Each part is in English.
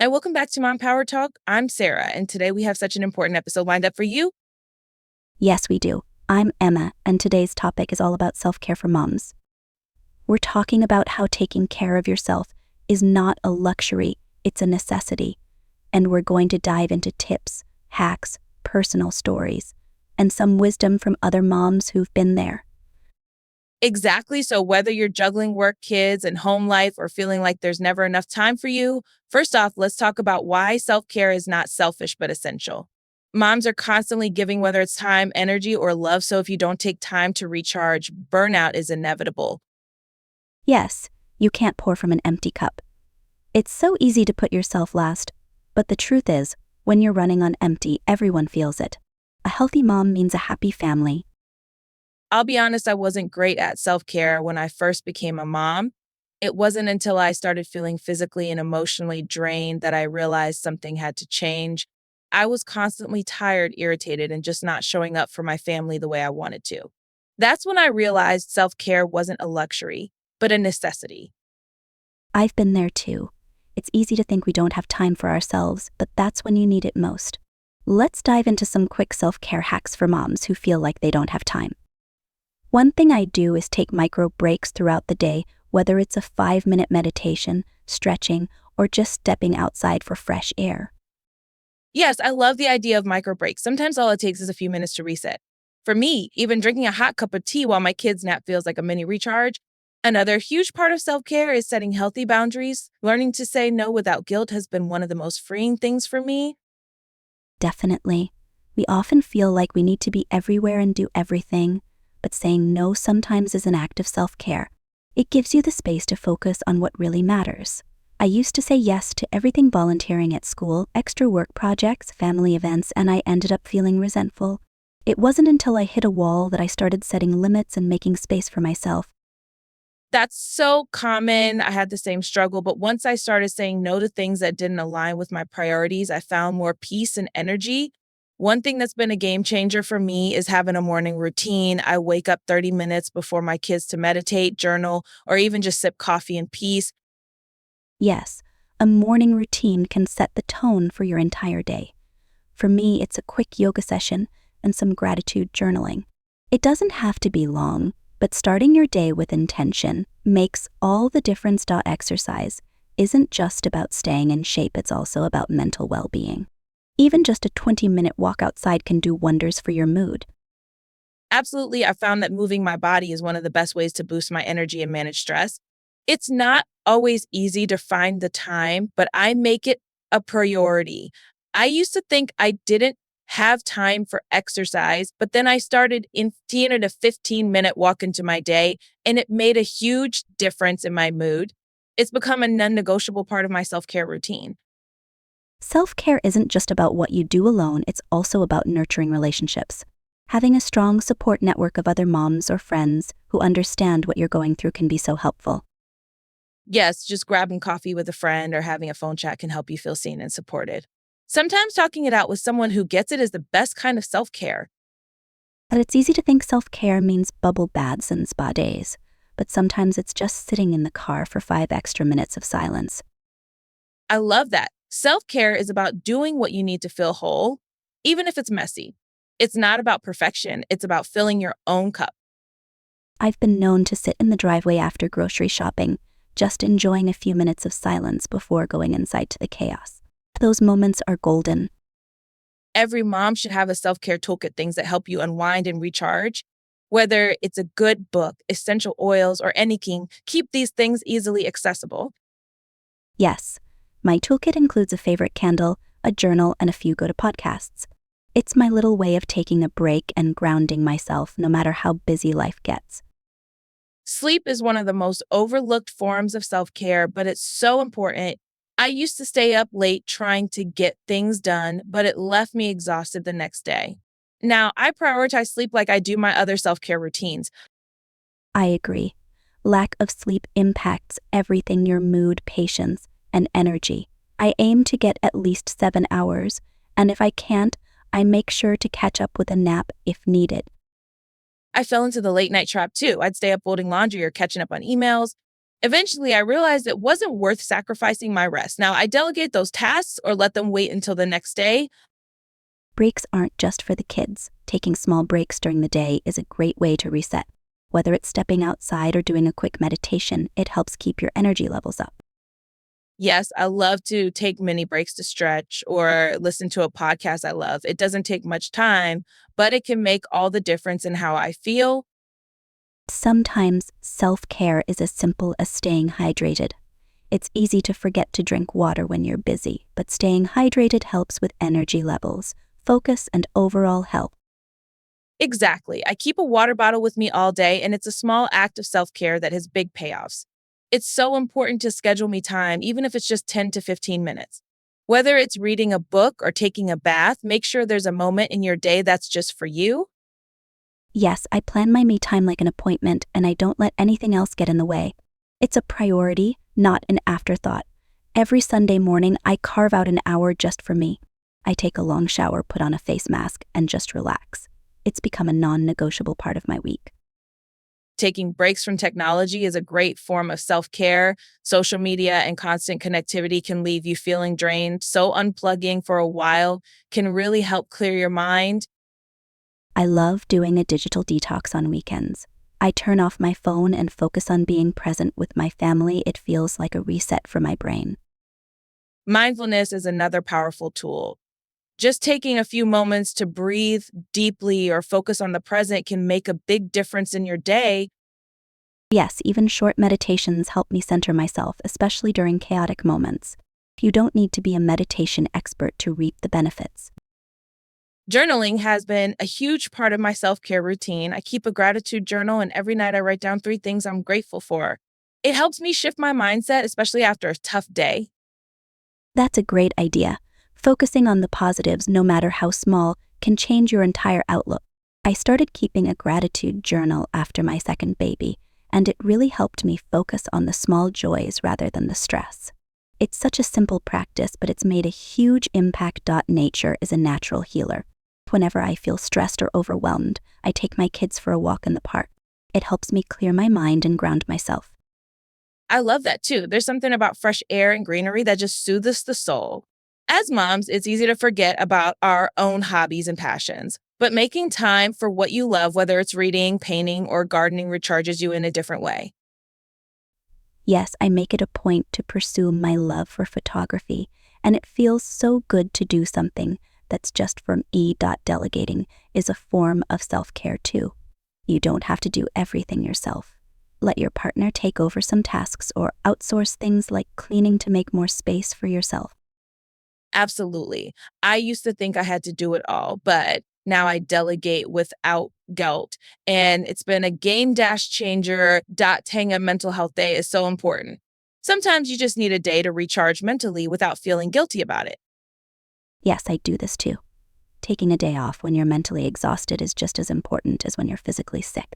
And welcome back to Mom Power Talk. I'm Sarah, and today we have such an important episode lined up for you. Yes, we do. I'm Emma, and today's topic is all about self-care for moms. We're talking about how taking care of yourself is not a luxury, it's a necessity. And we're going to dive into tips, hacks, personal stories, and some wisdom from other moms who've been there. Exactly. So, whether you're juggling work, kids, and home life, or feeling like there's never enough time for you, first off, let's talk about why self care is not selfish but essential. Moms are constantly giving, whether it's time, energy, or love. So, if you don't take time to recharge, burnout is inevitable. Yes, you can't pour from an empty cup. It's so easy to put yourself last, but the truth is, when you're running on empty, everyone feels it. A healthy mom means a happy family. I'll be honest, I wasn't great at self care when I first became a mom. It wasn't until I started feeling physically and emotionally drained that I realized something had to change. I was constantly tired, irritated, and just not showing up for my family the way I wanted to. That's when I realized self care wasn't a luxury, but a necessity. I've been there too. It's easy to think we don't have time for ourselves, but that's when you need it most. Let's dive into some quick self-care hacks for moms who feel like they don't have time. One thing I do is take micro breaks throughout the day, whether it's a 5-minute meditation, stretching, or just stepping outside for fresh air. Yes, I love the idea of micro breaks. Sometimes all it takes is a few minutes to reset. For me, even drinking a hot cup of tea while my kids nap feels like a mini recharge. Another huge part of self care is setting healthy boundaries. Learning to say no without guilt has been one of the most freeing things for me. Definitely. We often feel like we need to be everywhere and do everything, but saying no sometimes is an act of self-care. It gives you the space to focus on what really matters. I used to say yes to everything volunteering at school, extra work projects, family events, and I ended up feeling resentful. It wasn't until I hit a wall that I started setting limits and making space for myself. That's so common. I had the same struggle, but once I started saying no to things that didn't align with my priorities, I found more peace and energy. One thing that's been a game changer for me is having a morning routine. I wake up 30 minutes before my kids to meditate, journal, or even just sip coffee in peace. Yes, a morning routine can set the tone for your entire day. For me, it's a quick yoga session and some gratitude journaling. It doesn't have to be long, but starting your day with intention makes all the difference. Exercise isn't just about staying in shape, it's also about mental well-being. Even just a 20-minute walk outside can do wonders for your mood. Absolutely, I found that moving my body is one of the best ways to boost my energy and manage stress. It's not always easy to find the time, but I make it a priority. I used to think I didn't have time for exercise, but then I started emptying it a 15-minute walk into my day, and it made a huge difference in my mood. It's become a non negotiable part of my self care routine. Self-care isn't just about what you do alone, it's also about nurturing relationships. Having a strong support network of other moms or friends who understand what you're going through can be so helpful. Yes, just grabbing coffee with a friend or having a phone chat can help you feel seen and supported. Sometimes talking it out with someone who gets it is the best kind of self care. But it's easy to think self-care means bubble baths and spa days, but sometimes it's just sitting in the car for 5 extra minutes of silence. I love that. Self care is about doing what you need to feel whole, even if it's messy. It's not about perfection, it's about filling your own cup. I've been known to sit in the driveway after grocery shopping, just enjoying a few minutes of silence before going inside to the chaos. Those moments are golden. Every mom should have a self care toolkit, things that help you unwind and recharge. Whether it's a good book, essential oils, or anything, keep these things easily accessible. Yes, my toolkit includes a favorite candle, a journal, and a few go-to podcasts. It's my little way of taking a break and grounding myself no matter how busy life gets. Sleep is one of the most overlooked forms of self care, but it's so important. I used to stay up late trying to get things done, but it left me exhausted the next day. Now, I prioritize sleep like I do my other self care routines. I agree. Lack of sleep impacts everything: your mood, patience, and energy. I aim to get at least 7 hours, and if I can't, I make sure to catch up with a nap if needed. I fell into the late night trap too. I'd stay up folding laundry or catching up on emails. Eventually, I realized it wasn't worth sacrificing my rest. Now, I delegate those tasks or let them wait until the next day. Breaks aren't just for the kids. Taking small breaks during the day is a great way to reset. Whether it's stepping outside or doing a quick meditation, it helps keep your energy levels up. Yes, I love to take mini breaks to stretch or listen to a podcast I love. It doesn't take much time, but it can make all the difference in how I feel. Sometimes self-care is as simple as staying hydrated. It's easy to forget to drink water when you're busy, but staying hydrated helps with energy levels, focus, and overall health. Exactly. I keep a water bottle with me all day, and it's a small act of self care that has big payoffs. It's so important to schedule me time, even if it's just 10 to 15 minutes. Whether it's reading a book or taking a bath, make sure there's a moment in your day that's just for you. Yes, I plan my me time like an appointment, and I don't let anything else get in the way. It's a priority, not an afterthought. Every Sunday morning, I carve out an hour just for me. I take a long shower, put on a face mask, and just relax. It's become a non-negotiable part of my week. Taking breaks from technology is a great form of self care. Social media and constant connectivity can leave you feeling drained, so unplugging for a while can really help clear your mind. I love doing a digital detox on weekends. I turn off my phone and focus on being present with my family. It feels like a reset for my brain. Mindfulness is another powerful tool. Just taking a few moments to breathe deeply or focus on the present can make a big difference in your day. Yes, even short meditations help me center myself, especially during chaotic moments. You don't need to be a meditation expert to reap the benefits. Journaling has been a huge part of my self care routine. I keep a gratitude journal, and every night I write down 3 things I'm grateful for. It helps me shift my mindset, especially after a tough day. That's a great idea. Focusing on the positives, no matter how small, can change your entire outlook. I started keeping a gratitude journal after my second baby, and it really helped me focus on the small joys rather than the stress. It's such a simple practice, but it's made a huge impact. Nature is a natural healer. Whenever I feel stressed or overwhelmed, I take my kids for a walk in the park. It helps me clear my mind and ground myself. I love that too. There's something about fresh air and greenery that just soothes the soul. As moms, it's easy to forget about our own hobbies and passions, but making time for what you love, whether it's reading, painting, or gardening, recharges you in a different way. Yes, I make it a point to pursue my love for photography, and it feels so good to do something that's just for me. Delegating is a form of self-care too. You don't have to do everything yourself. Let your partner take over some tasks or outsource things like cleaning to make more space for yourself. Absolutely. I used to think I had to do it all, but now I delegate without guilt. And it's been a game dash changer. Tang a mental health day is so important. Sometimes you just need a day to recharge mentally without feeling guilty about it. Yes, I do this too. Taking a day off when you're mentally exhausted is just as important as when you're physically sick.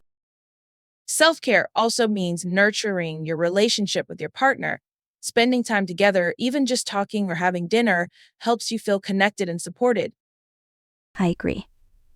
Self care also means nurturing your relationship with your partner. Spending time together, even just talking or having dinner, helps you feel connected and supported. I agree.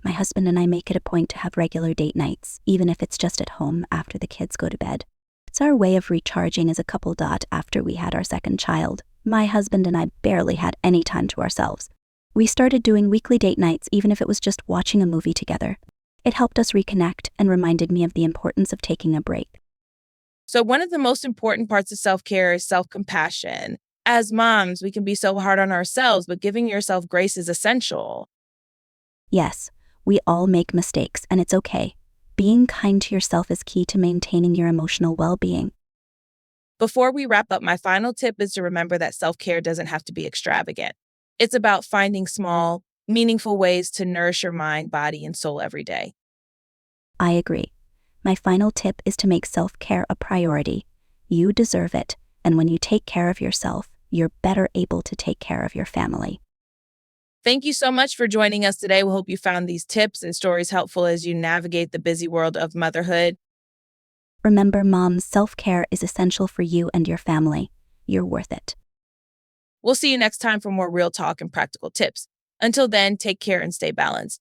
My husband and I make it a point to have regular date nights, even if it's just at home after the kids go to bed. It's our way of recharging as a couple. After we had our second child, my husband and I barely had any time to ourselves. We started doing weekly date nights, even if it was just watching a movie together. It helped us reconnect and reminded me of the importance of taking a break. So, one of the most important parts of self care is self compassion. As moms, we can be so hard on ourselves, but giving yourself grace is essential. Yes, we all make mistakes, and it's okay. Being kind to yourself is key to maintaining your emotional well-being. Before we wrap up, my final tip is to remember that self care doesn't have to be extravagant. It's about finding small, meaningful ways to nourish your mind, body, and soul every day. I agree. My final tip is to make self-care a priority. You deserve it, and when you take care of yourself, you're better able to take care of your family. Thank you so much for joining us today. We hope you found these tips and stories helpful as you navigate the busy world of motherhood. Remember, moms, self-care is essential for you and your family. You're worth it. We'll see you next time for more real talk and practical tips. Until then, take care and stay balanced.